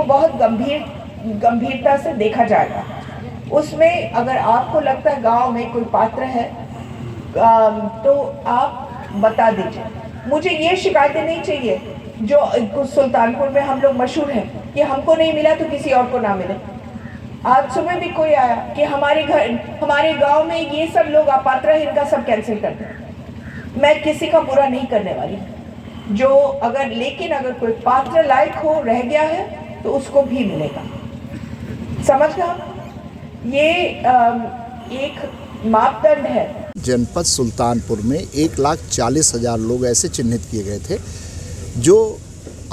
बहुत गंभीरता से देखा जाएगा। उसमें अगर आपको लगता है गांव में कोई पात्र है तो आप बता दीजिए। मुझे ये शिकायतें नहीं चाहिए जो सुल्तानपुर में हम लोग मशहूर हैं कि हमको नहीं मिला तो किसी और को ना मिले। आज सुबह भी कोई आया कि हमारे गांव में ये सब लोग अपात्र हैं, इनका सब कैंसिल कर दो। मैं किसी का बुरा नहीं करने वाली जो लेकिन अगर कोई पात्र लायक हो रह गया है तो उसको भी मिलेगा। समझ गया? ये एक मापदंड है। जनपद सुल्तानपुर में 1,40,000 लोग ऐसे चिन्हित किए गए थे जो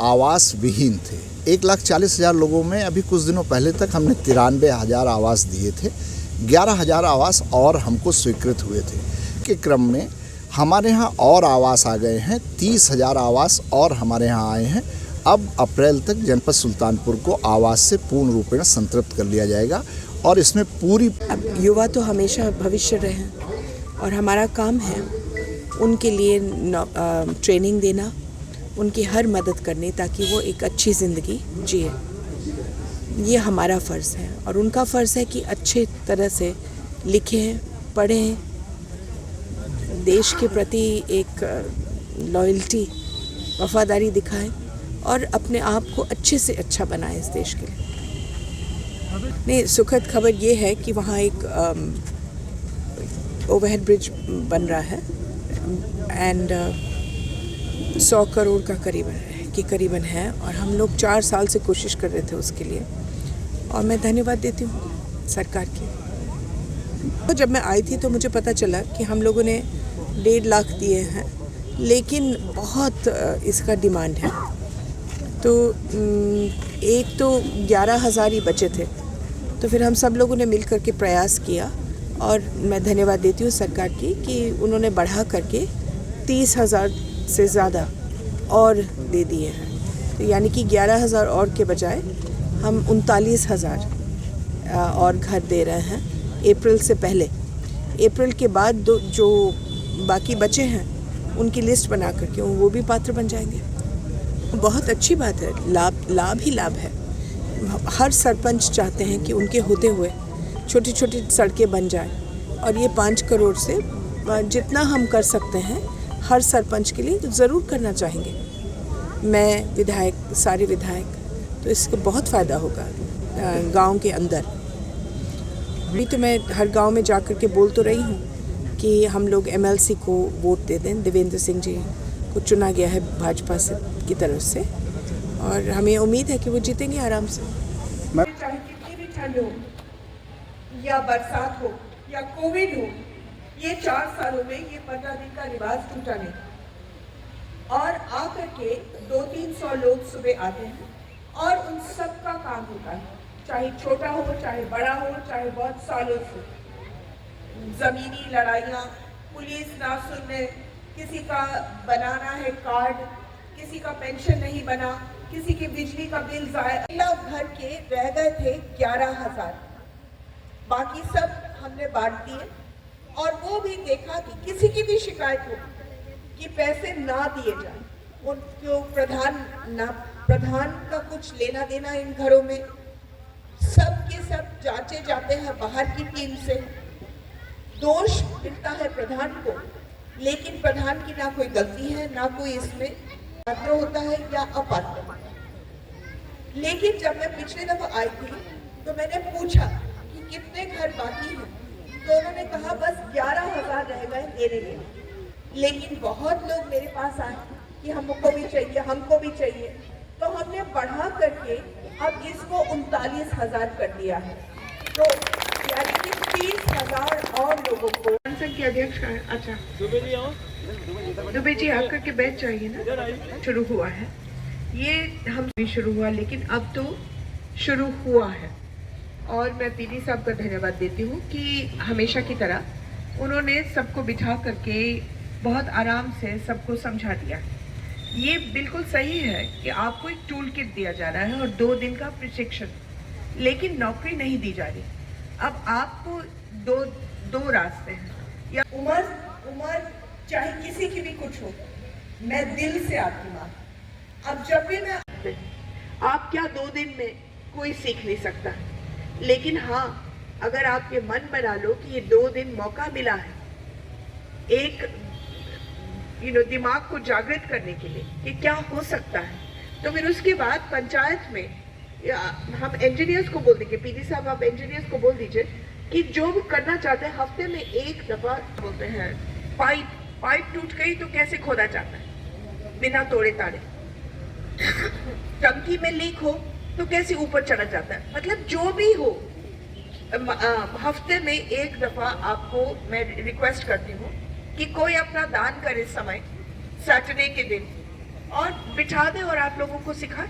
आवास विहीन थे। 1,40,000 लोगों में अभी कुछ दिनों पहले तक हमने 93,000 आवास दिए थे। 11,000 आवास और हमको स्वीकृत हुए थे। के क्रम में हमारे यहाँ और आवास आ गए हैं। 30,000 आवास और हमारे यहाँ आए हैं। अब अप्रैल तक जनपद सुल्तानपुर को आवास से पूर्ण रूपेण संतृप्त कर लिया जाएगा और इसमें पूरी युवा तो हमेशा भविष्य रहे हैं और हमारा काम है उनके लिए ट्रेनिंग देना, उनकी हर मदद करनी ताकि वो एक अच्छी ज़िंदगी जिए। ये हमारा फ़र्ज़ है और उनका फ़र्ज़ है कि अच्छे तरह से लिखें, पढ़ें, देश के प्रति एक लॉयल्टी, वफादारी दिखाएं और अपने आप को अच्छे से अच्छा बनाएं इस देश के लिए। नहीं, सुखद खबर ये है कि वहाँ एक ओवरहेड ब्रिज बन रहा है एंड 100 करोड़ का करीबन है और हम लोग 4 साल से कोशिश कर रहे थे उसके लिए और मैं धन्यवाद देती हूँ सरकार की। तो जब मैं आई थी तो मुझे पता चला कि हम लोगों ने 1.5 लाख दिए हैं लेकिन बहुत इसका डिमांड है। तो एक तो 11,000 ही बचे थे तो फिर हम सब लोगों ने मिल करके प्रयास किया और मैं धन्यवाद देती हूँ सरकार की कि उन्होंने बढ़ा करके 30,000 से ज़्यादा और दे दिए हैं। तो यानी कि 11,000 और के बजाय हम 39,000 और घर दे रहे हैं अप्रैल से पहले। अप्रैल के बाद जो बाकी बचे हैं उनकी लिस्ट बना करके वो भी पात्र बन जाएंगे। बहुत अच्छी बात है, लाभ ही लाभ है। हर सरपंच चाहते हैं कि उनके होते हुए छोटी छोटी सड़कें बन जाएं और ये 5 करोड़ से जितना हम कर सकते हैं हर सरपंच के लिए तो ज़रूर करना चाहेंगे। मैं विधायक, सारे विधायक, तो इसका बहुत फ़ायदा होगा गांव के अंदर। अभी तो मैं हर गांव में जाकर के बोल तो रही हूँ कि हम लोग MLC को वोट दे दें। देवेंद्र सिंह जी को चुना गया है भाजपा की तरफ से और हमें उम्मीद है कि वो जीतेंगे आराम से। चाहे कितनी भी ठंड हो या बरसात हो या कोविड हो, ये 4 सालों में ये 15 दिन का रिवाज टूटा नहीं और आकर के 200-300 लोग सुबह आते हैं और उन सब का काम होता है, चाहे छोटा हो, चाहे बड़ा हो, चाहे बहुत सालों से। जमीनी लड़ाइयाँ, पुलिस ना सुनने, किसी का बनाना है कार्ड, किसी का पेंशन नहीं बना, किसी की बिजली का बिल ज़ाया। घर के रह गए थे 11,000, बाकी सब हमने बांट दिए और वो भी देखा कि किसी की भी शिकायत हो कि पैसे ना दिए जाए, उनको प्रधान का कुछ लेना देना इन घरों में, सब के सब जांचे जाते हैं बाहर की टीम से। दोष मिलता है प्रधान को, लेकिन प्रधान की ना कोई गलती है, ना कोई इसमें पात्र होता है या अपात्र। लेकिन जब मैं पिछले दफा आई थी तो मैंने पूछा कि कितने घर बाकी हैं, तो उन्होंने कहा बस 11,000 रह गए देने के। लेकिन बहुत लोग मेरे पास आए कि हमको भी चाहिए, हमको भी चाहिए, तो हमने बढ़ा करके अब इसको 39,000 कर दिया है। तो यानी कि 30,000 और लोगों को। संसद के अध्यक्ष का अच्छा दुबे जी आकर के बैठ जाइए ना। शुरू हुआ है ये, हम भी शुरू हुआ लेकिन अब तो शुरू हुआ है और मैं पीडी साहब का धन्यवाद देती हूँ कि हमेशा की तरह उन्होंने सबको बिठा करके बहुत आराम से सबको समझा दिया। ये बिल्कुल सही है कि आपको एक टूल किट दिया जा रहा है और 2 दिन का प्रशिक्षण, लेकिन नौकरी नहीं दी जा रही। अब आपको दो रास्ते हैं, या उम्र चाहे किसी की भी कुछ हो, मैं दिल से आपकी माँ। अब जब भी मैं आप क्या 2 दिन में कोई सीख नहीं सकता, लेकिन हाँ अगर आप ये मन बना लो कि ये 2 दिन मौका मिला है एक दिमाग को जागृत करने के लिए कि क्या हो सकता है, तो फिर उसके बाद पंचायत में हम इंजीनियर्स को बोल देंगे, पीडी साहब आप इंजीनियर्स को बोल दीजिए कि जो भी करना चाहते हैं हफ्ते में एक दफा, बोलते हैं पाइप टूट गई तो कैसे खोदा जाता है बिना तोड़े ताड़े, टंकी में लीक हो तो कैसे ऊपर चढ़ा जाता है, मतलब जो भी हो हफ्ते में एक दफा आपको मैं रिक्वेस्ट करती हूँ कि कोई अपना दान करे समय सैटरडे के दिन और बिठा दे और आप लोगों को सिखाए।